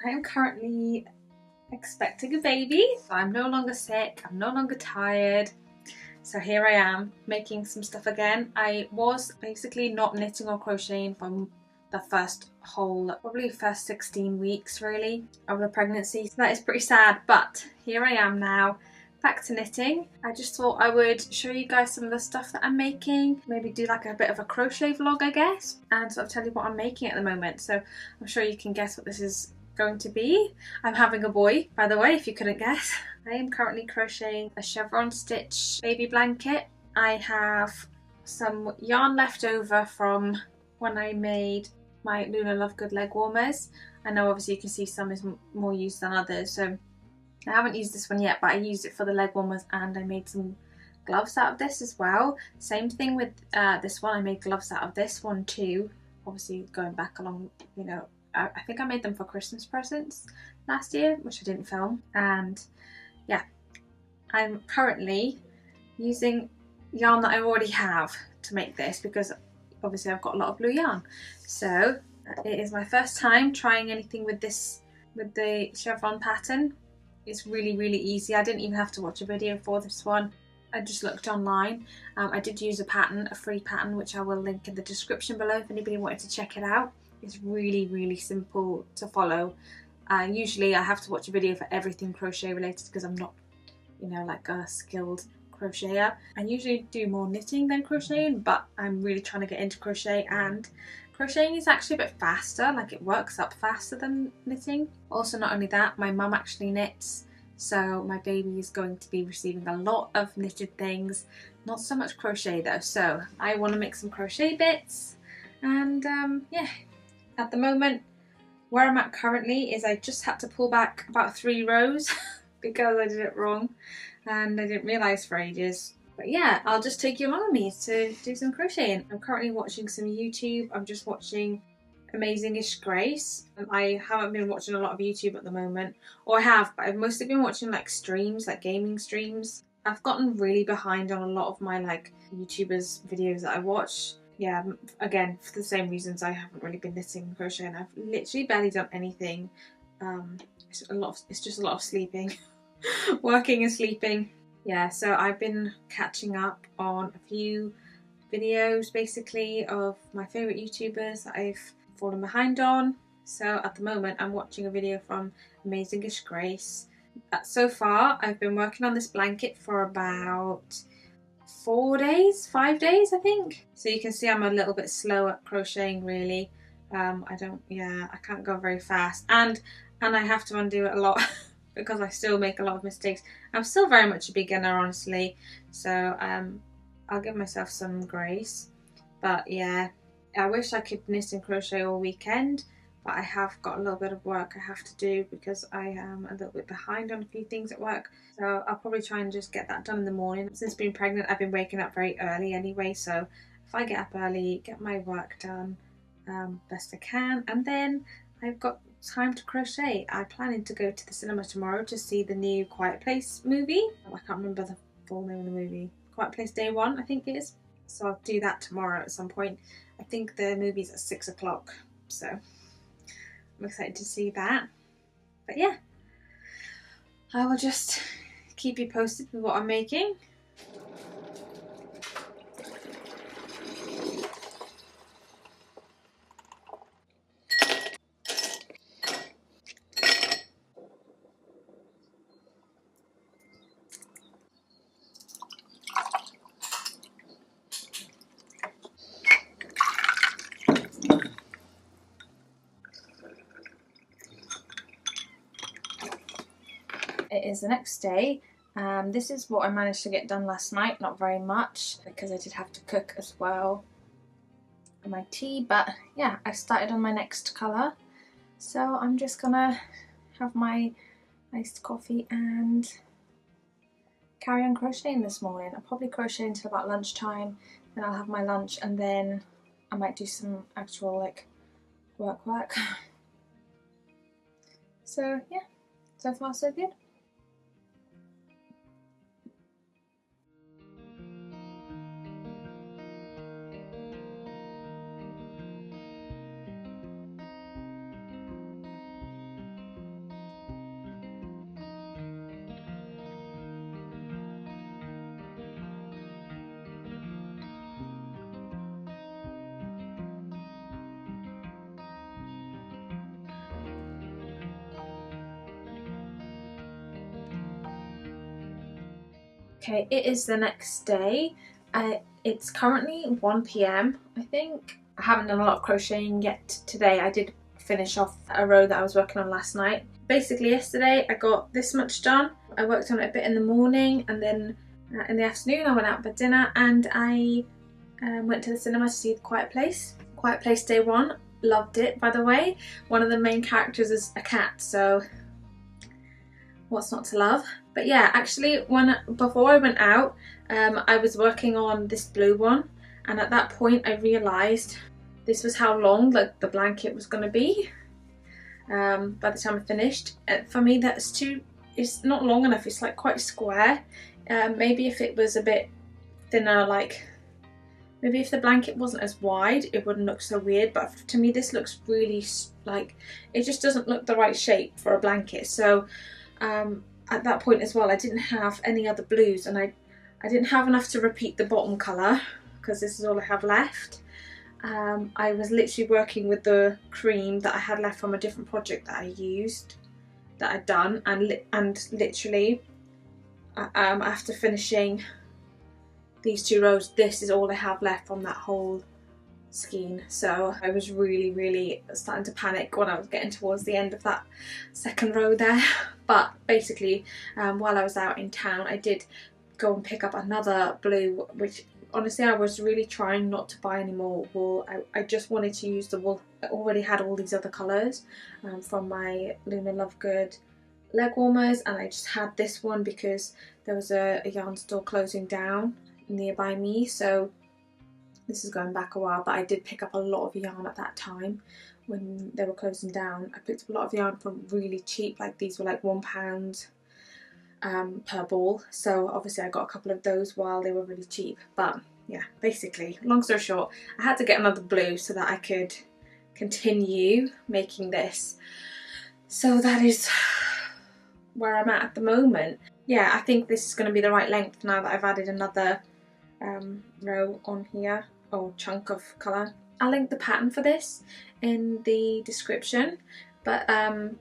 I am currently expecting a baby, so I'm no longer sick, I'm no longer tired. So here I am making some stuff again. I was basically not knitting or crocheting from the probably first 16 weeks really of the pregnancy. So that is pretty sad, but here I am now, back to knitting. I just thought I would show you guys some of the stuff that I'm making, maybe do like a bit of a crochet vlog I guess, and sort of tell you what I'm making at the moment. So I'm sure you can guess what this is going to be. I'm having a boy, by the way, if you couldn't guess. I am currently crocheting a chevron stitch baby blanket. I have some yarn left over from when I made my Luna Lovegood leg warmers. I know obviously you can see some is more used than others, so I haven't used this one yet, but I used it for the leg warmers and I made some gloves out of this as well. Same thing with this one, I made gloves out of this one too. Obviously going back along, you know, I think I made them for Christmas presents last year, which I didn't film. And yeah, I'm currently using yarn that I already have to make this because obviously I've got a lot of blue yarn. So it is my first time trying anything with this, with the chevron pattern. It's really, really easy. I didn't even have to watch a video for this one. I just looked online. I did use a pattern, a free pattern, which I will link in the description below if anybody wanted to check it out. It's really, really simple to follow. Usually I have to watch a video for everything crochet related because I'm not, you know, like a skilled crocheter. I usually do more knitting than crocheting, but I'm really trying to get into crochet, and crocheting is actually a bit faster, like it works up faster than knitting. Also, not only that, my mum actually knits, so my baby is going to be receiving a lot of knitted things, not so much crochet though. So I want to make some crochet bits, and yeah, at the moment where I'm at currently is I just had to pull back about 3 rows because I did it wrong and I didn't realise for ages. But yeah, I'll just take you along with me to do some crocheting. I'm currently watching some YouTube. I'm just watching Amazingish Grace. I haven't been watching a lot of YouTube at the moment, or I have, but I've mostly been watching like streams, like gaming streams. I've gotten really behind on a lot of my like YouTubers videos that I watch. Yeah, again, for the same reasons I haven't really been knitting and crocheting. I've literally barely done anything. It's just a lot of sleeping. Working and sleeping. Yeah, so I've been catching up on a few videos basically of my favourite YouTubers that I've fallen behind on. So at the moment I'm watching a video from Amazingish Grace. So far I've been working on this blanket for about 5 days I think. So you can see I'm a little bit slow at crocheting really. I can't go very fast, and I have to undo it a lot because I still make a lot of mistakes. I'm still very much a beginner honestly, so I'll give myself some grace. But yeah, I wish I could knit and crochet all weekend, but I have got a little bit of work I have to do because I am a little bit behind on a few things at work. So I'll probably try and just get that done in the morning. Since being pregnant, I've been waking up very early anyway, so if I get up early, get my work done best I can, and then I've got time to crochet. I'm planning to go to the cinema tomorrow to see the new Quiet Place movie. I can't remember the full name of the movie. Quiet Place Day 1 I think it is. So I'll do that tomorrow at some point. I think the movie's at 6 o'clock, so I'm excited to see that. But yeah, I will just keep you posted with what I'm making. It is the next day. This is what I managed to get done last night, not very much because I did have to cook as well for my tea, but yeah, I started on my next colour, so I'm just gonna have my iced coffee and carry on crocheting this morning. I'll probably crochet until about lunchtime, then I'll have my lunch, and then I might do some actual like work. So yeah, so far so good. Okay, it is the next day. It's currently 1 p.m. I think. I haven't done a lot of crocheting yet today. I did finish off a row that I was working on last night. Basically yesterday I got this much done. I worked on it a bit in the morning, and then in the afternoon I went out for dinner, and I went to the cinema to see The Quiet Place. Quiet Place Day 1. Loved it, by the way. One of the main characters is a cat, so what's not to love? But yeah, actually before I went out, I was working on this blue one, and at that point I realised this was how long like the blanket was going to be by the time I finished. For me it's not long enough, it's like quite square. Maybe if it was a bit thinner, like maybe if the blanket wasn't as wide it wouldn't look so weird, but to me this looks really like, it just doesn't look the right shape for a blanket. So at that point as well I didn't have any other blues, and I didn't have enough to repeat the bottom colour because this is all I have left. I was literally working with the cream that I had left from a different project that I'd done, and literally after finishing these 2 rows, this is all I have left from that whole skein. So I was really starting to panic when I was getting towards the end of that second row there. But basically while I was out in town I did go and pick up another blue, which honestly I was really trying not to buy any more wool. I just wanted to use the wool. I already had all these other colours from my Luna Lovegood leg warmers, and I just had this one because there was a yarn store closing down nearby me. So this is going back a while, but I did pick up a lot of yarn at that time when they were closing down. I picked up a lot of yarn from really cheap, like these were like £1 per ball, so obviously I got a couple of those while they were really cheap. But yeah, basically long story short, I had to get another blue so that I could continue making this. So that is where I'm at the moment. Yeah, I think this is going to be the right length now that I've added another row on here, or chunk of colour. I'll link the pattern for this in the description, but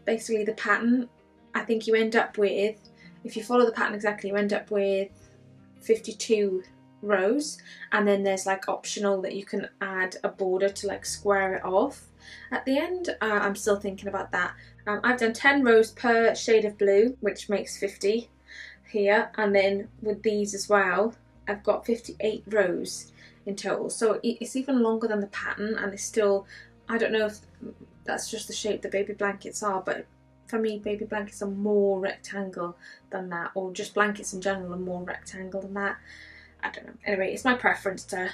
basically the pattern, I think you end up with, if you follow the pattern exactly, you end up with 52 rows, and then there's like optional that you can add a border to like square it off at the end. I'm still thinking about that. I've done 10 rows per shade of blue, which makes 50 here, and then with these as well I've got 58 rows in total, so it's even longer than the pattern, and it's still, I don't know if that's just the shape the baby blankets are, but for me baby blankets are more rectangle than that, or just blankets in general are more rectangle than that. I don't know. Anyway, it's my preference to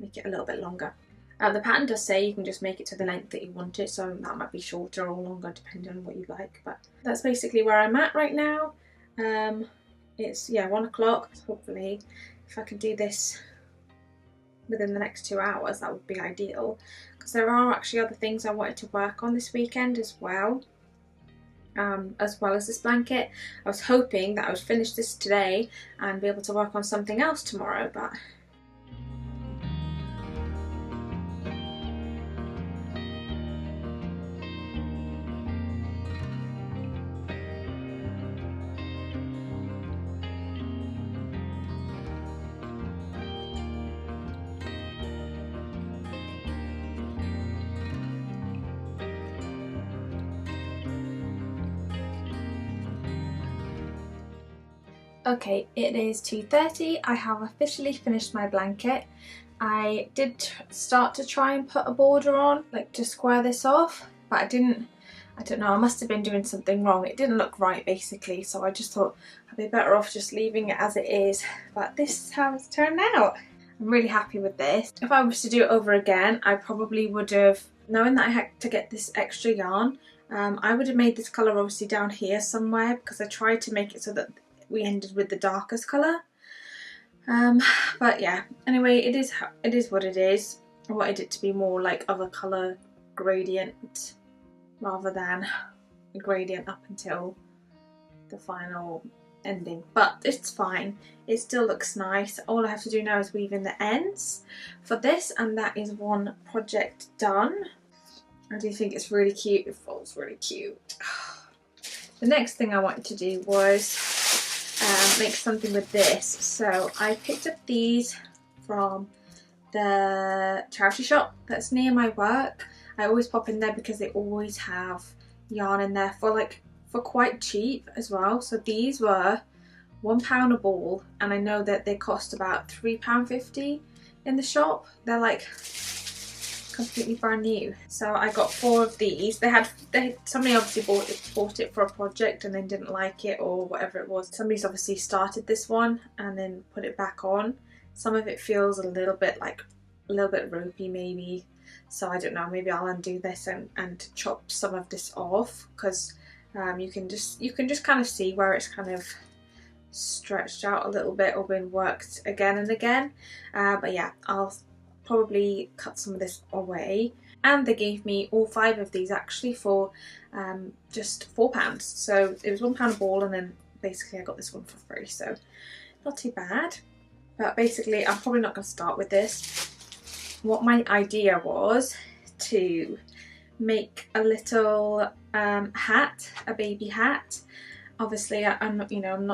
make it a little bit longer. The pattern does say you can just make it to the length that you want it, so that might be shorter or longer depending on what you like, but that's basically where I'm at right now. It's 1 o'clock. Hopefully if I can do this within the next 2 hours that would be ideal, because there are actually other things I wanted to work on this weekend as well as this blanket. I was hoping that I would finish this today and be able to work on something else tomorrow, but okay, it is 2:30. I have officially finished my blanket. I did start to try and put a border on, like to square this off, but I don't know, I must have been doing something wrong. It didn't look right basically, so I just thought I'd be better off just leaving it as it is. But this is how it's turned out. I'm really happy with this. If I was to do it over again, I probably would have, knowing that I had to get this extra yarn, I would have made this colour obviously down here somewhere, because I tried to make it so that we ended with the darkest colour. But yeah, anyway, it is what it is. I wanted it to be more like other colour gradient rather than a gradient up until the final ending, but it's fine. It still looks nice. All I have to do now is weave in the ends for this, and that is one project done. I do think it's really cute. It folds really cute. The next thing I wanted to do was make something with this. So I picked up these from the charity shop that's near my work. I always pop in there because they always have yarn in there for quite cheap as well. So these were £1 a ball, and I know that they cost about £3.50 in the shop. They're like completely brand new. So I got 4 of these. Somebody obviously bought it for a project and then didn't like it or whatever it was. Somebody's obviously started this one and then put it back on. Some of it feels a little bit ropey maybe. So I don't know, maybe I'll undo this and chop some of this off, because you can just kind of see where it's kind of stretched out a little bit or been worked again and again. But yeah, I'll probably cut some of this away. And they gave me all 5 of these actually for just £4. So it was £1 a ball, and then basically I got this one for free, so not too bad. But basically I'm probably not going to start with this. What my idea was to make a little hat, a baby hat. Obviously I'm not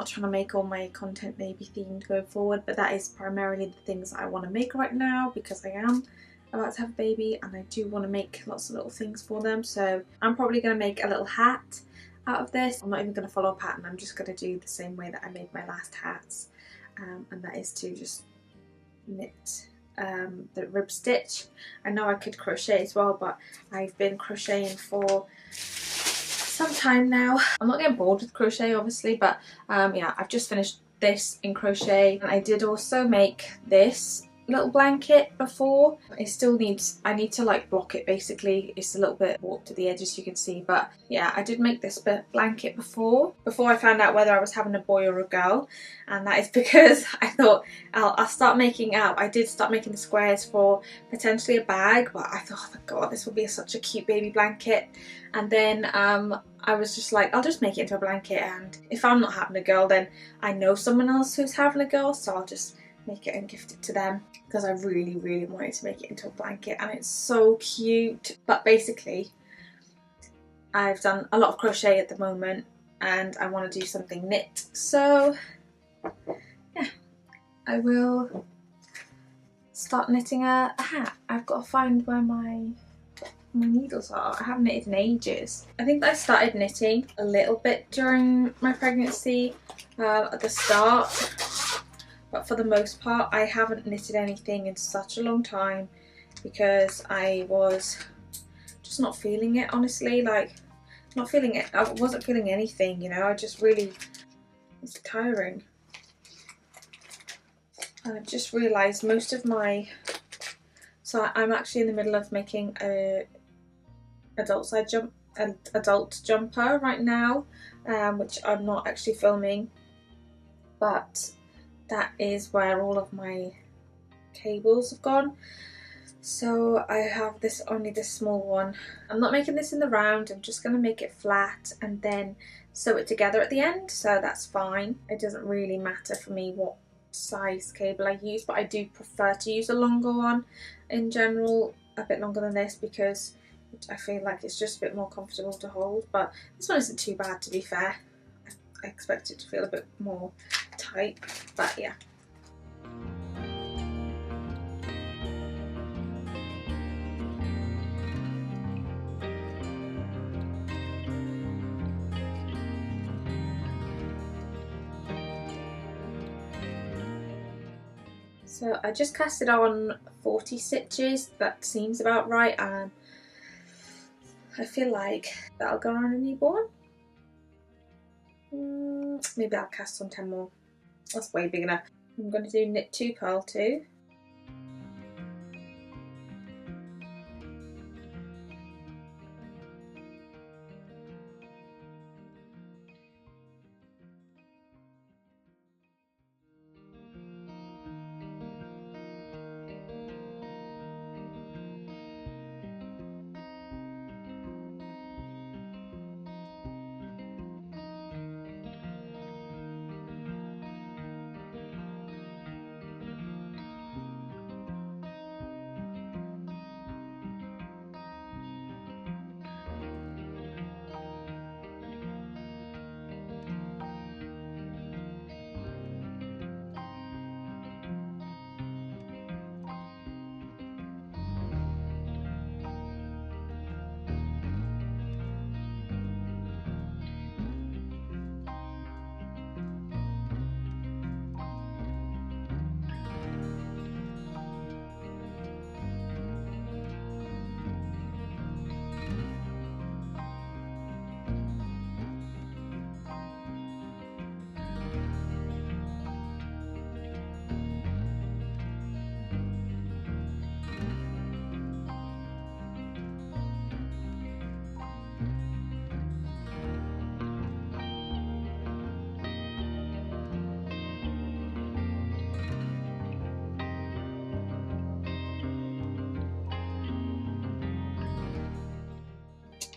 trying to make all my content baby themed going forward, but that is primarily the things I want to make right now, because I am about to have a baby and I do want to make lots of little things for them. So I'm probably going to make a little hat out of this. I'm not even going to follow a pattern, I'm just going to do the same way that I made my last hats, and that is to just knit the rib stitch. I know I could crochet as well, but I've been crocheting for some time now. I'm not getting bored with crochet obviously, but yeah, I've just finished this in crochet, and I did also make this little blanket before. I need to like block it basically. It's a little bit warped at the edges, you can see, but yeah, I did make this blanket before I found out whether I was having a boy or a girl, and that is because I thought I'll start making out. I did start making the squares for potentially a bag, but I thought, oh my god, this would be such a cute baby blanket. And then I was just like, I'll just make it into a blanket, and if I'm not having a girl, then I know someone else who's having a girl, so I'll just make it and gift it to them, because I really wanted to make it into a blanket, and it's so cute. But basically I've done a lot of crochet at the moment and I want to do something knit, so yeah, I will start knitting a hat. I've got to find where my needles are. I haven't knitted in ages. I think I started knitting a little bit during my pregnancy at the start, but for the most part I haven't knitted anything in such a long time, because I was just not feeling it, honestly. Like, not feeling it. I wasn't feeling anything, you know. I just really, it's tiring. And I've just realised most of my, so I'm actually in the middle of making a adult jumper right now, which I'm not actually filming, but that is where all of my cables have gone. So I have only this small one. I'm not making this in the round, I'm just going to make it flat and then sew it together at the end, so that's fine. It doesn't really matter for me what size cable I use, but I do prefer to use a longer one in general, a bit longer than this, because I feel like it's just a bit more comfortable to hold. But this one isn't too bad, to be fair. I expect it to feel a bit more tight, but yeah. So I just cast it on 40 stitches, that seems about right, and I feel like that'll go on a newborn. Maybe I'll cast on 10 more, that's way big enough. I'm going to do knit 2, purl 2.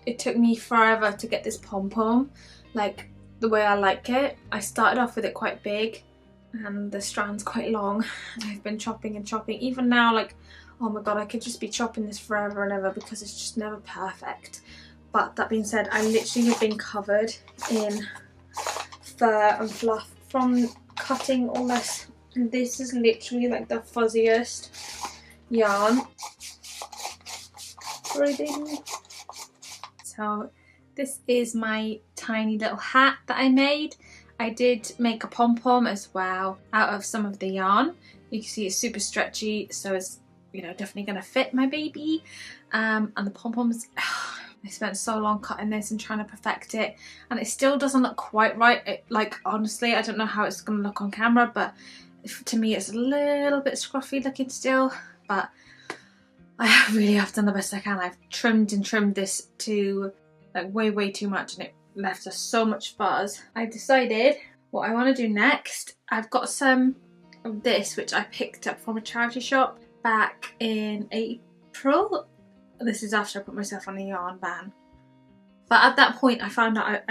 it took me forever to get this pom-pom like the way I like it. I started off with it quite big and the strand's quite long, and I've been chopping and chopping. Even now, like, oh my god, I could just be chopping this forever and ever because it's just never perfect. But that being said, I literally have been covered in fur and fluff from cutting all this. And this is literally like the fuzziest yarn. Sorry, baby. So this is my tiny little hat that I made. I did make a pom-pom as well out of some of the yarn. You can see it's super stretchy, so it's, you know, definitely going to fit my baby. And the pom-poms, I spent so long cutting this and trying to perfect it, and it still doesn't look quite right. Like, honestly, I don't know how it's going to look on camera, but to me it's a little bit scruffy looking still. But I really have done the best I can. I've trimmed and trimmed this to like way too much, and it left us so much fuzz. I decided what I want to do next. I've got some of this which I picked up from a charity shop back in April. This is after I put myself on a yarn ban. But at that point I'd found out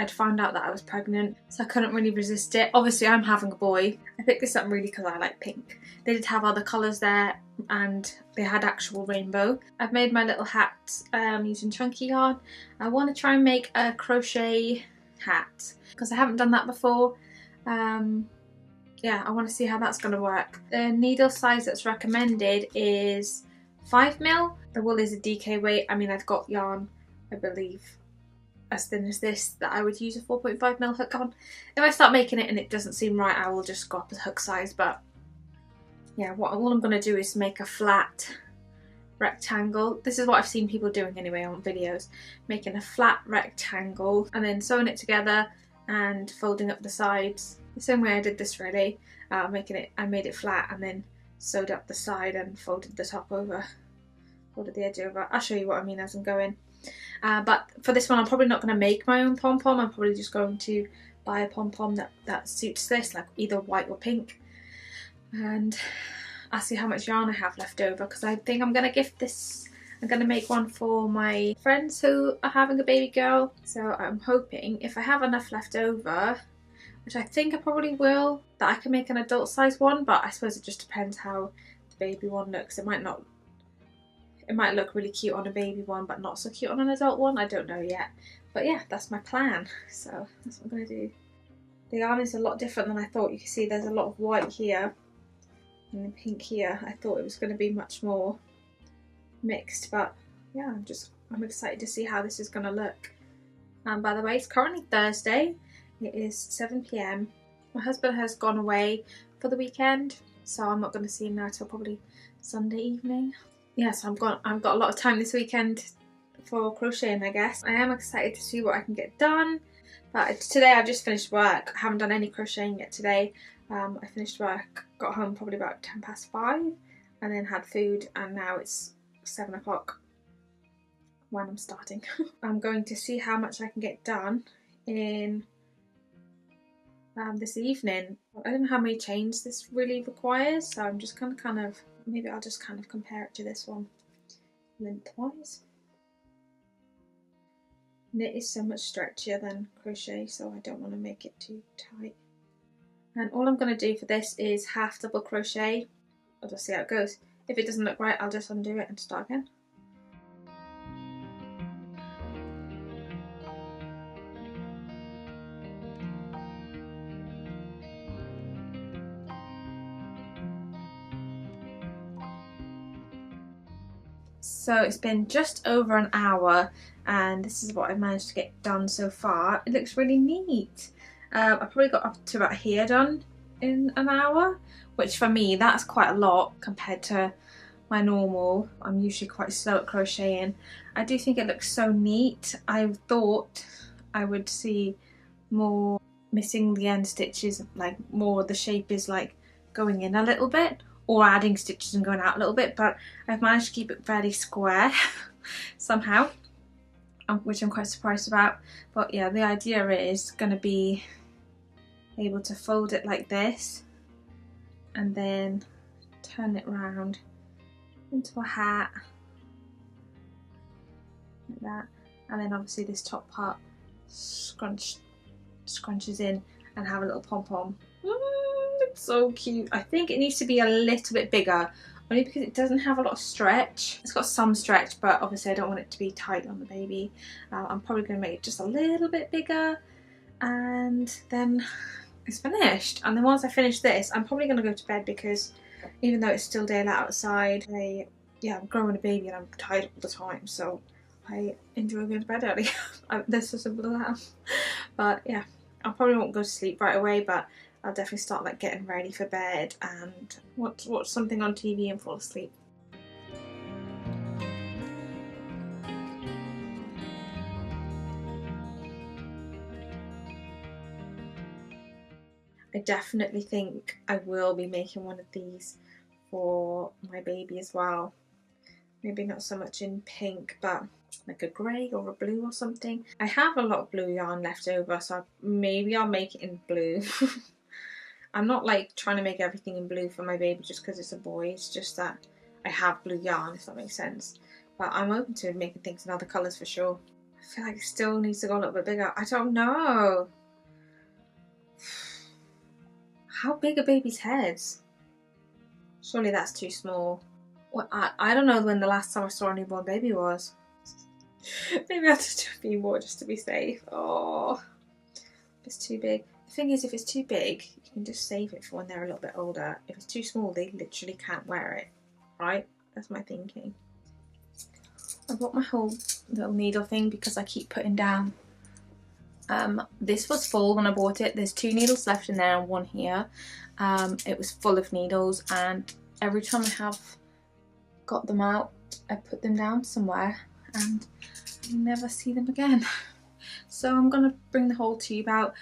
that I was pregnant, so I couldn't really resist it. Obviously I'm having a boy. I picked this up really because I like pink. They did have other colours there and they had actual rainbow. I've made my little hat using chunky yarn. I want to try and make a crochet hat because I haven't done that before. Yeah, I want to see how that's going to work. The needle size that's recommended is 5mm. The wool is a DK weight. I mean, I've got yarn, I believe, as thin as this that I would use a 4.5mm hook on. If I start making it and it doesn't seem right, I will just go up the hook size. But yeah, all I'm going to do is make a flat rectangle. This is what I've seen people doing anyway on videos, making a flat rectangle and then sewing it together and folding up the sides the same way I did this really. I made it flat and then sewed up the side and folded the top over, folded the edge over. I'll show you what I mean as I'm going. But for this one I'm probably not going to make my own pom-pom. I'm probably just going to buy a pom-pom that suits this, like either white or pink. And I'll see how much yarn I have left over because I think I'm going to gift this. I'm going to make one for my friends who are having a baby girl. So I'm hoping if I have enough left over, which I think I probably will, that I can make an adult size one. But I suppose it just depends how the baby one looks. It might look really cute on a baby one but not so cute on an adult one. I don't know yet. But yeah, that's my plan. So that's what I'm going to do. The yarn is a lot different than I thought. You can see there's a lot of white here and then pink here. I thought it was going to be much more mixed, but yeah, I'm excited to see how this is going to look. And by the way, it's currently Thursday. It is 7 PM. My husband has gone away for the weekend, so I'm not going to see him now till probably Sunday evening. Yes, I've got a lot of time this weekend for crocheting, I guess. I am excited to see what I can get done. But today I've just finished work. I haven't done any crocheting yet today. I finished work, got home probably about 5:10 and then had food, and now it's 7 o'clock when I'm starting. I'm going to see how much I can get done in this evening. I don't know how many chains this really requires, so I'm just gonna maybe I'll just kind of compare it to this one lengthwise. Knit is so much stretchier than crochet, so I don't want to make it too tight. And all I'm going to do for this is half double crochet. I'll just see how it goes. If it doesn't look right, I'll just undo it and start again. So it's been just over an hour and this is what I've managed to get done so far. It looks really neat. I probably got up to about here done in an hour, which for me that's quite a lot compared to my normal. I'm usually quite slow at crocheting. I do think it looks so neat. I thought I would see more missing the end stitches, like more the shape is like going in a little bit, or adding stitches and going out a little bit, but I've managed to keep it fairly square somehow, which I'm quite surprised about. But yeah, the idea is going to be able to fold it like this and then turn it round into a hat like that, and then obviously this top part scrunches in and have a little pom-pom. It's so cute. I think it needs to be a little bit bigger, only because it doesn't have a lot of stretch. It's got some stretch, but obviously I don't want it to be tight on the baby. I'm probably going to make it just a little bit bigger, and then it's finished. And then once I finish this, I'm probably going to go to bed, because even though it's still daylight outside, I'm growing a baby and I'm tired all the time, so I enjoy going to bed early. That's so simple as that. But yeah, I probably won't go to sleep right away, but I'll definitely start like getting ready for bed and watch something on TV and fall asleep. I definitely think I will be making one of these for my baby as well. Maybe not so much in pink, but like a grey or a blue or something. I have a lot of blue yarn left over, so maybe I'll make it in blue. I'm not like trying to make everything in blue for my baby just because it's a boy. It's just that I have blue yarn, if that makes sense. But I'm open to making things in other colours for sure. I feel like it still needs to go a little bit bigger. I don't know. How big are babies' heads? Surely that's too small. Well, I don't know when the last time I saw a newborn baby was. Maybe I'll just do a few more just to be safe. Oh, if it's too big. The thing is, if it's too big, you can just save it for when they're a little bit older. If it's too small, they literally can't wear it, right? That's my thinking. I bought my whole little needle thing because I keep putting down. This was full when I bought it. There's 2 needles left in there and 1 here. It was full of needles, and every time I have got them out, I put them down somewhere and I never see them again. So I'm gonna bring the whole tube out.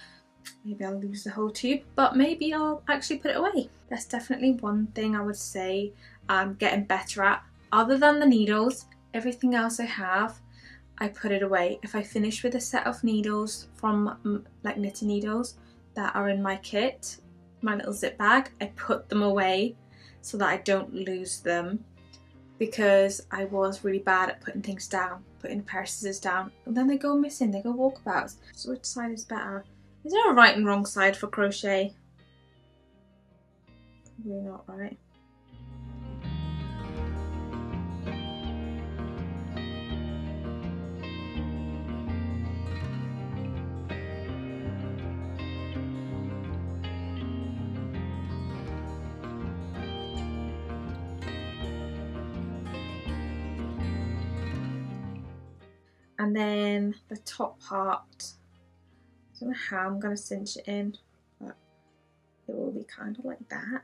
Maybe I'll lose the whole tube, but maybe I'll actually put it away. That's definitely one thing I would say I'm getting better at. Other than the needles, everything else I have, I put it away. If I finish with a set of needles from like knitting needles that are in my kit, my little zip bag, I put them away so that I don't lose them, because I was really bad at putting things down, putting a pair of scissors down, and then they go missing, they go walkabouts. So which side is better? Is there a right and wrong side for crochet? Probably not, right? And then the top part, I don't know how I'm going to cinch it in, but it will be kind of like that.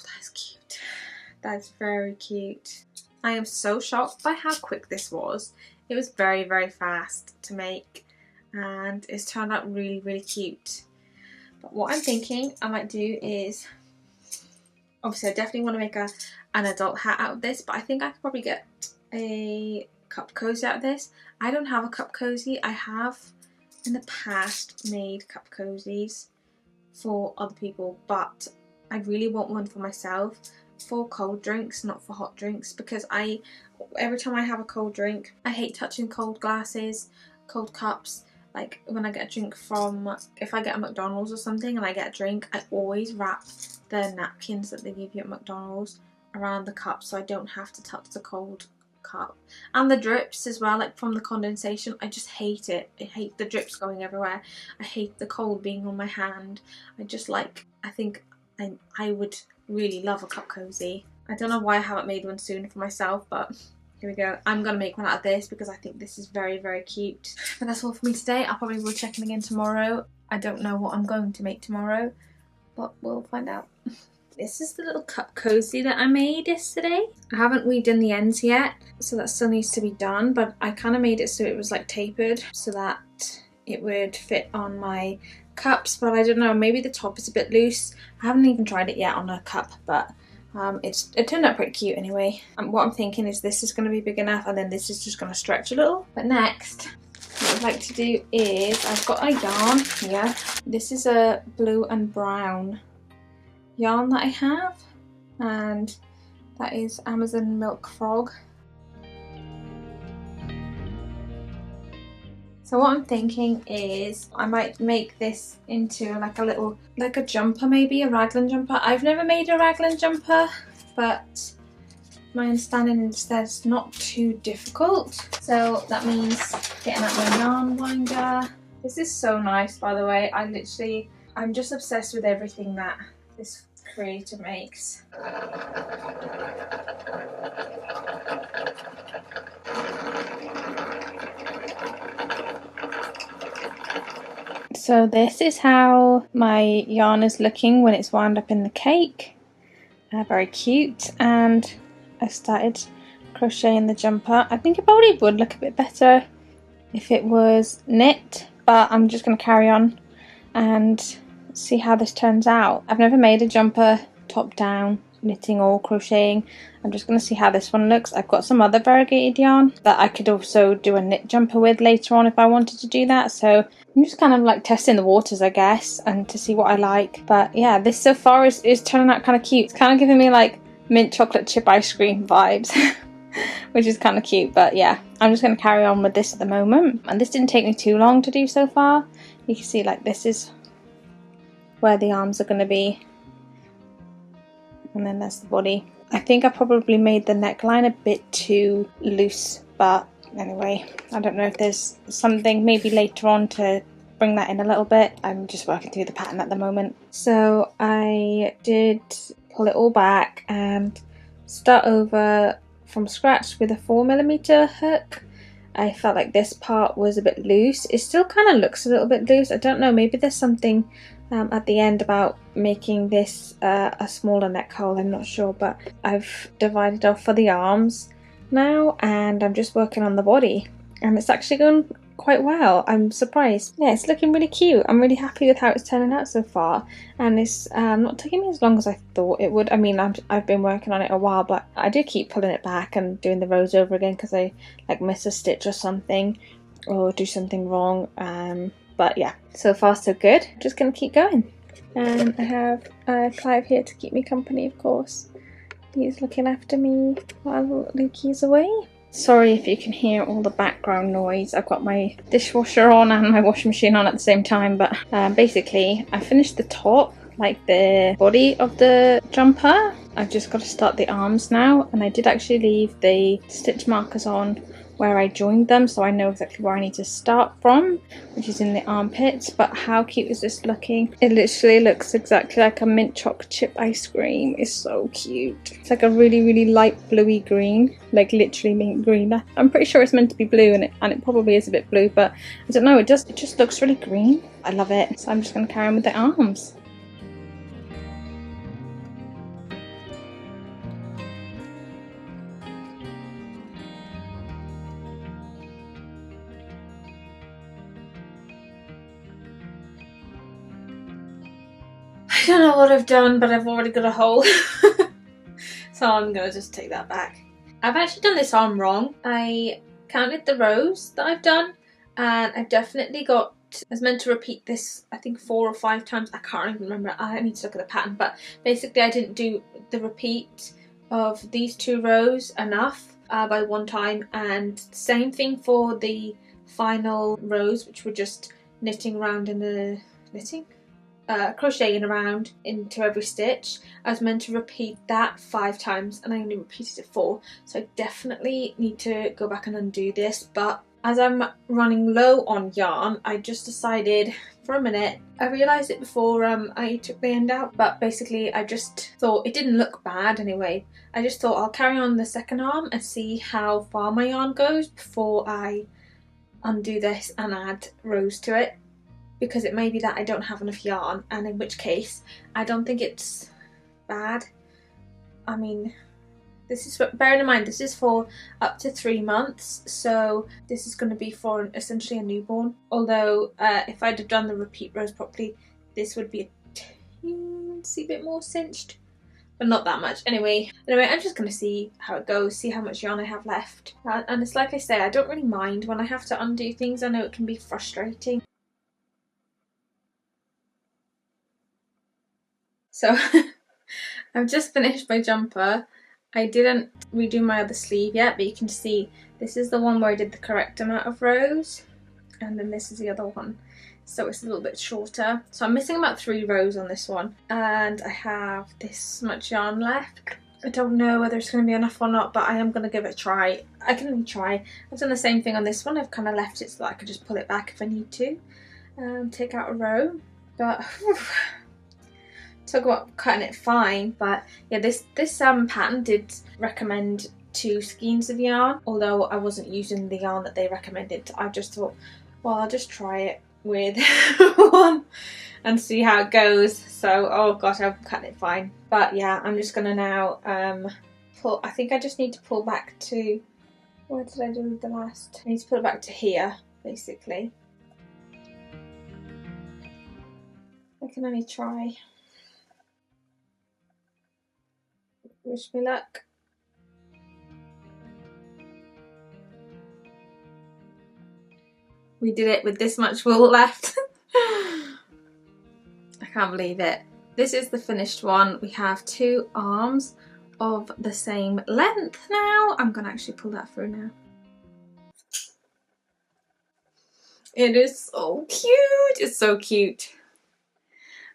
That's cute. That's very cute. I am so shocked by how quick this was. It was very, very fast to make, and it's turned out really, really cute. But what I'm thinking I might do is, obviously I definitely want to make an adult hat out of this, but I think I could probably get a cup cozy out of this. I don't have a cup cozy. I have in the past made cup cozies for other people, but I really want one for myself, for cold drinks, not for hot drinks, because every time I have a cold drink, I hate touching cold glasses, cold cups. Like when I get a drink from, if I get a McDonald's or something and I get a drink, I always wrap the napkins that they give you at McDonald's around the cup so I don't have to touch the cold cup. And the drips as well, like from the condensation, I just hate it. I hate the drips going everywhere. I hate the cold being on my hand. I think I would really love a cup cozy. I don't know why I haven't made one sooner for myself, but here we go. I'm going to make one out of this because I think this is very, very cute. But that's all for me today. I'll probably will check in again tomorrow. I don't know what I'm going to make tomorrow, but we'll find out. This is the little cup cozy that I made yesterday. I haven't weaved in the ends yet, so that still needs to be done, but I kind of made it so it was like tapered so that it would fit on my cups, but I don't know, maybe the top is a bit loose. I haven't even tried it yet on a cup, but it turned out pretty cute anyway. What I'm thinking is this is going to be big enough, and then this is just going to stretch a little. But next, what I'd like to do is, I've got a yarn here. This is a blue and brown yarn that I have, and that is Amazon Milk Frog. So what I'm thinking is I might make this into like a little, like a jumper, maybe a raglan jumper. I've never made a raglan jumper, but my understanding is that it's not too difficult. So that means getting out my yarn winder. This is so nice, by the way. I'm just obsessed with everything that this creator makes. So this is how my yarn is looking when it's wound up in the cake. Very cute, and I started crocheting the jumper. I think it probably would look a bit better if it was knit, but I'm just going to carry on and see how this turns out. I've never made a jumper top down knitting or crocheting. I'm just going to see how this one looks. I've got some other variegated yarn that I could also do a knit jumper with later on if I wanted to do that, so I'm just kind of like testing the waters, I guess, and to see what I like. But yeah, this so far is turning out kind of cute. It's kind of giving me like mint chocolate chip ice cream vibes which is kind of cute. But yeah, I'm just going to carry on with this at the moment, and this didn't take me too long to do so far. You can see like this is where the arms are going to be, and then that's the body. I think I probably made the neckline a bit too loose, but anyway, I don't know if there's something maybe later on to bring that in a little bit. I'm just working through the pattern at the moment. So I did pull it all back and start over from scratch with a 4mm hook. I felt like this part was a bit loose. It still kind of looks a little bit loose. I don't know, maybe there's something at the end about making this a smaller neck hole, I'm not sure, but I've divided off for the arms now and I'm just working on the body, and it's actually going quite well. I'm surprised. Yeah, it's looking really cute. I'm really happy with how it's turning out so far, and it's not taking me as long as I thought it would. I mean, I've been working on it a while, but I do keep pulling it back and doing the rows over again because I like miss a stitch or something or do something wrong. But yeah, so far so good. Just gonna keep going. And I have Clive here to keep me company, of course. He's looking after me while Lukey's away. Sorry if you can hear all the background noise. I've got my dishwasher on and my washing machine on at the same time, but basically I finished the top, like the body of the jumper. I've just got to start the arms now, and I did actually leave the stitch markers on where I joined them, so I know exactly where I need to start from, which is in the armpits. But how cute is this looking? It literally looks exactly like a mint chocolate chip ice cream. It's so cute. It's like a really, really light bluey green, like literally mint green. I'm pretty sure it's meant to be blue, and it probably is a bit blue, but I don't know, it just looks really green. I love it. So I'm just going to carry on with the arms. I don't know what I've done, but I've already got a hole. So I'm gonna just take that back. I've actually done this arm wrong. I counted the rows that I've done, and I've definitely got, I was meant to repeat this I think 4 or 5 times. I can't even remember. I need to look at the pattern, but basically I didn't do the repeat of these 2 rows enough by 1 time, and same thing for the final rows, which were just knitting around in the crocheting around into every stitch. I was meant to repeat that 5 times and I only repeated it 4, so I definitely need to go back and undo this. But as I'm running low on yarn, I just decided for a minute, I realised it before I took the end out, but basically I just thought it didn't look bad anyway. I just thought I'll carry on the second arm and see how far my yarn goes before I undo this and add rows to it, because it may be that I don't have enough yarn, and in which case I don't think it's bad. I mean, this is, bearing in mind this is for up to 3 months, so this is going to be for essentially a newborn. Although if I'd have done the repeat rows properly, this would be a teensy bit more cinched, but not that much. Anyway, I'm just going to see how it goes, see how much yarn I have left. And it's like I say, I don't really mind when I have to undo things. I know it can be frustrating. So I've just finished my jumper. I didn't redo my other sleeve yet, but you can see this is the one where I did the correct amount of rows. and then this is the other one, so it's a little bit shorter. So I'm missing about 3 rows on this one, and I have this much yarn left. I don't know whether it's going to be enough or not, but I am going to give it a try. I can only try. I've done the same thing on this one. I've kind of left it so that I could just pull it back if I need to, take out a row. But talk about cutting it fine. But yeah, this pattern did recommend 2 skeins of yarn, although I wasn't using the yarn that they recommended. I just thought, well, I'll just try it with one and see how it goes. So, oh gosh, I've cut it fine. But yeah, I'm just gonna now pull. I think I just need to pull back to, where did I do the last? I need to pull it back to here, basically. I can only try. Wish me luck. We did it with this much wool left. I can't believe it. This is the finished one. We have 2 arms of the same length now. I'm gonna actually pull that through now. It is so cute. It's so cute.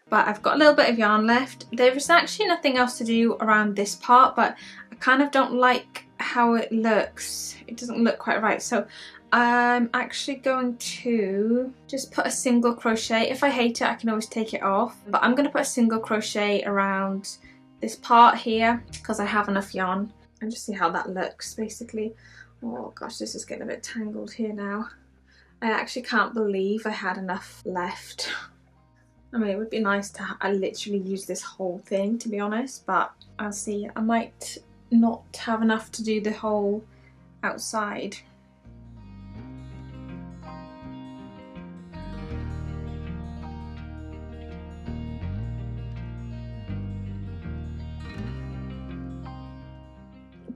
But I've got a little bit of yarn left. There is actually nothing else to do around this part, but I kind of don't like how it looks. It doesn't look quite right. So I'm actually going to just put a single crochet. If I hate it, I can always take it off. But I'm going to put a single crochet around this part here because I have enough yarn. And just see how that looks, basically. Oh gosh, this is getting a bit tangled here now. I actually can't believe I had enough left. I mean, it would be nice to literally use this whole thing, to be honest, but I'll see. I might not have enough to do the whole outside.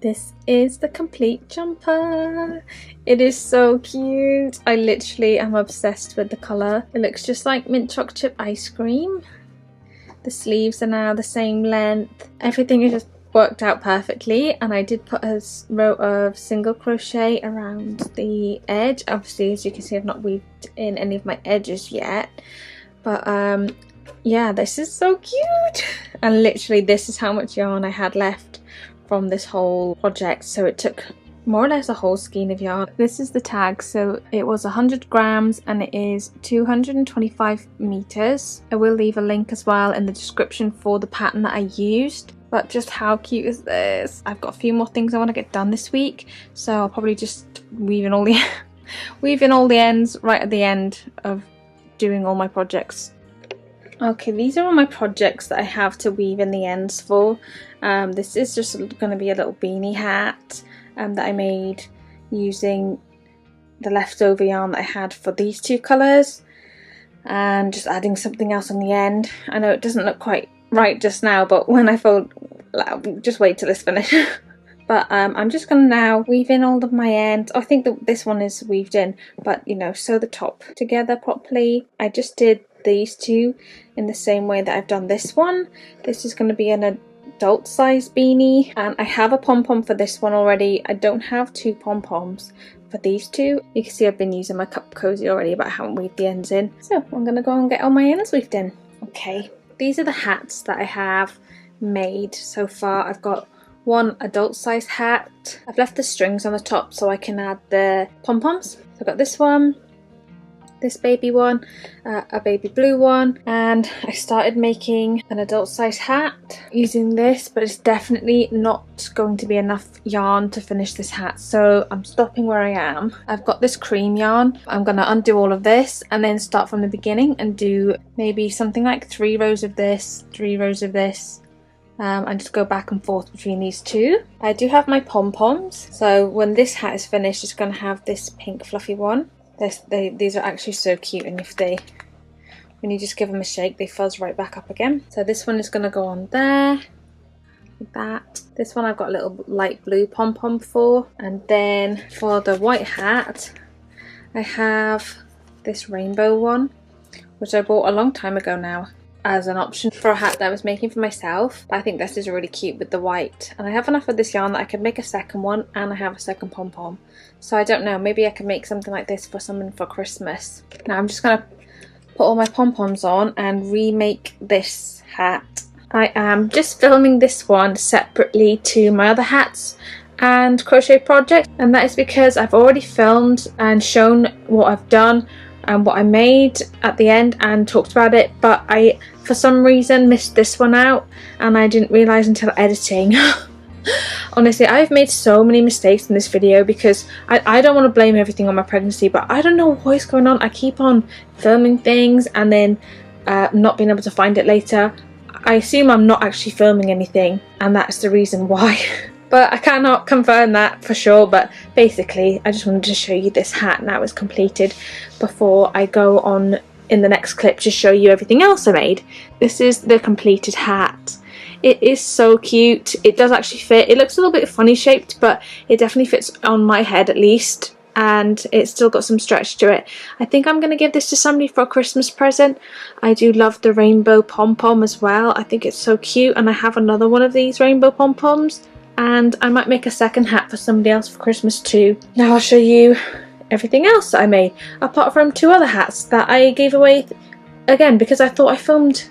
This is the complete jumper. It is so cute. I literally am obsessed with the colour. It looks just like mint chocolate chip ice cream. The sleeves are now the same length. Everything is just worked out perfectly, and I did put a row of single crochet around the edge. Obviously, as you can see, I've not weaved in any of my edges yet, but yeah, this is so cute. And literally this is how much yarn I had left from this whole project, so it took more or less a whole skein of yarn. This is the tag, so it was 100 grams and it is 225 meters. I will leave a link as well in the description for the pattern that I used. But just how cute is this? I've got a few more things I want to get done this week, so I'll probably just weave in all the ends right at the end of doing all my projects. Okay, these are all my projects that I have to weave in the ends for. This is just going to be a little beanie hat that I made using the leftover yarn that I had for these 2 colours, and just adding something else on the end. I know it doesn't look quite right just now, but when I fold, just wait till it's finished. But I'm just going to now weave in all of my ends. I think that this one is weaved in, but you know, sew the top together properly. I just did these 2 in the same way that I've done this one. This is going to be an adult size beanie, and I have a pom-pom for this one already. I don't have 2 pom-poms for these 2. You can see I've been using my cup cozy already, but I haven't weaved the ends in. So I'm going to go and get all my ends weaved in. Okay, these are the hats that I have made so far. I've got one adult size hat. I've left the strings on the top so I can add the pom-poms. So I've got this one, this baby one, a baby blue one, and I started making an adult size hat using this, but it's definitely not going to be enough yarn to finish this hat, so I'm stopping where I am. I've got this cream yarn. I'm going to undo all of this and then start from the beginning and do maybe something like 3 rows of this, 3 rows of this, and just go back and forth between these 2. I do have my pom-poms, so when this hat is finished it's going to have this pink fluffy one. These are actually so cute, and when you just give them a shake, they fuzz right back up again. So this one is going to go on there, like that. This one I've got a little light blue pom-pom for. And then for the white hat, I have this rainbow one, which I bought a long time ago now. as an option for a hat that I was making for myself. But I think this is really cute with the white, and I have enough of this yarn that I could make a second one, and I have a second pom-pom. So I don't know, maybe I could make something like this for someone for Christmas. Now I'm just gonna put all my pom-poms on and remake this hat. I am just filming this one separately to my other hats and crochet project, and that is because I've already filmed and shown what I've done and what I made at the end and talked about it, but I for some reason missed this one out and I didn't realise until editing. Honestly, I've made so many mistakes in this video because I don't want to blame everything on my pregnancy, but I don't know what is going on. I keep on filming things and then not being able to find it later. I assume I'm not actually filming anything, and that's the reason why. But I cannot confirm that for sure. But basically, I just wanted to show you this hat now it's completed before I go on in the next clip to show you everything else I made. This is the completed hat. It is so cute. It does actually fit. It looks a little bit funny shaped, but it definitely fits on my head at least. And it's still got some stretch to it. I think I'm going to give this to somebody for a Christmas present. I do love the rainbow pom-pom as well. I think it's so cute, and I have another one of these rainbow pom-poms, and I might make a second hat for somebody else for Christmas too. Now I'll show you everything else that I made, apart from 2 other hats that I gave away again because I thought I filmed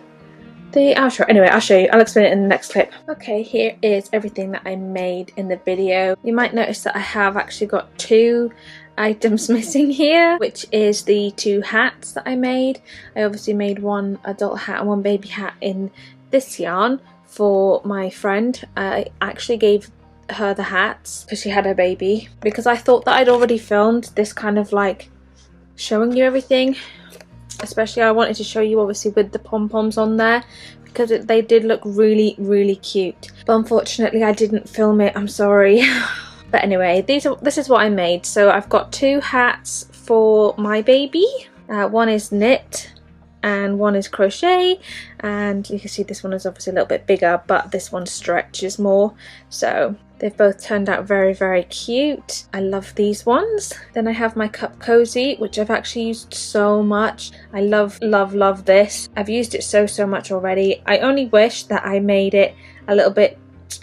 the outro. Anyway, I'll show you. I'll explain it in the next clip. Okay, here is everything that I made in the video. You might notice that I have actually got 2 items missing here, which is the 2 hats that I made. I obviously made one adult hat and one baby hat in this yarn for my friend. I actually gave her the hats because she had her baby, because I thought that I'd already filmed this kind of like showing you everything. Especially I wanted to show you obviously with the pom-poms on there because they did look really, really cute. But unfortunately I didn't film it, I'm sorry. But anyway, this is what I made. So I've got 2 hats for my baby. One is knit and one is crochet, and you can see this one is obviously a little bit bigger, but this one stretches more. So they've both turned out very, very cute. I love these ones. Then I have my cup cozy, which I've actually used so much. I love, love, love this. I've used it so much already. I only wish that I made it a little bit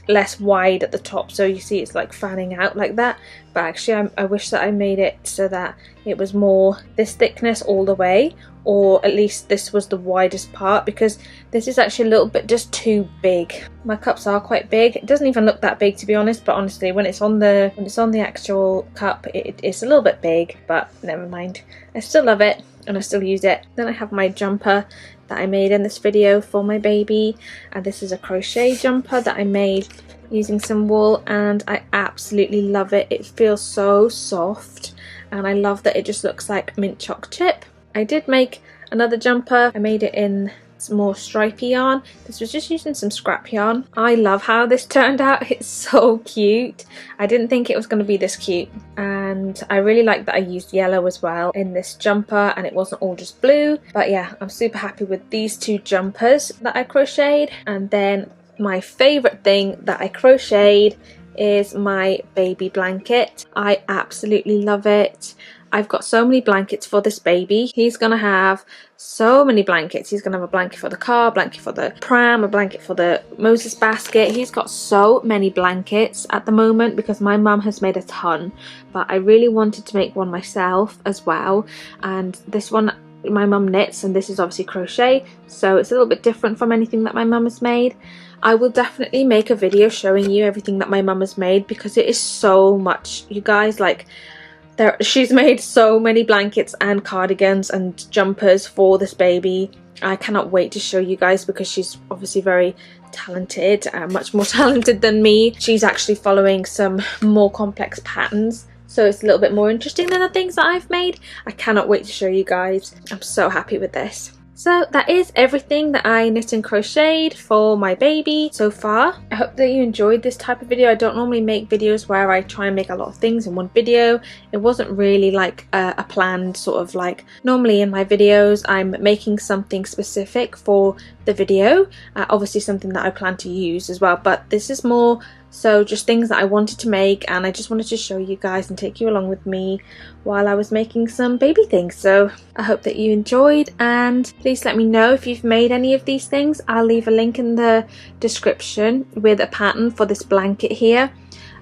less wide at the top, so you see it's like fanning out like that. But actually I wish that I made it so that it was more this thickness all the way, or at least this was the widest part, because this is actually a little bit just too big. My cups are quite big. It doesn't even look that big to be honest, but honestly when it's on the actual cup it's a little bit big, but never mind. I still love it and I still use it. Then I have my jumper that I made in this video for my baby, and this is a crochet jumper that I made using some wool, and I absolutely love it. It feels so soft, and I love that it just looks like mint choc chip. I did make another jumper. I made it in some more stripy yarn. This was just using some scrap yarn. I love how this turned out. It's so cute. I didn't think it was going to be this cute, and I really like that I used yellow as well in this jumper and it wasn't all just blue. But yeah, I'm super happy with these 2 jumpers that I crocheted. And then my favourite thing that I crocheted is my baby blanket. I absolutely love it. I've got so many blankets for this baby. He's gonna have so many blankets. He's gonna have a blanket for the car, a blanket for the pram, a blanket for the Moses basket. He's got so many blankets at the moment because my mum has made a ton, but I really wanted to make one myself as well. And this one my mum knits, and this is obviously crochet, so it's a little bit different from anything that my mum has made. I will definitely make a video showing you everything that my mum has made because it is so much, you guys. Like, she's made so many blankets and cardigans and jumpers for this baby. I cannot wait to show you guys because she's obviously very talented, much more talented than me. She's actually following some more complex patterns, so it's a little bit more interesting than the things that I've made. I cannot wait to show you guys. I'm so happy with this. So that is everything that I knit and crocheted for my baby so far. I hope that you enjoyed this type of video. I don't normally make videos where I try and make a lot of things in one video. It wasn't really like a planned sort of like, normally in my videos I'm making something specific for the video, obviously something that I plan to use as well, but this is more So just things that I wanted to make, and I just wanted to show you guys and take you along with me while I was making some baby things. So I hope that you enjoyed, and please let me know if you've made any of these things. I'll leave a link in the description with a pattern for this blanket here.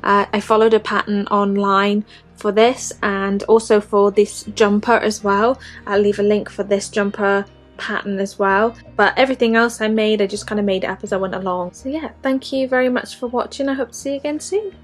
I followed a pattern online for this and also for this jumper as well. I'll leave a link for this jumper pattern as well, but everything else I made, I just kind of made it up as I went along. So yeah, thank you very much for watching. I hope to see you again soon.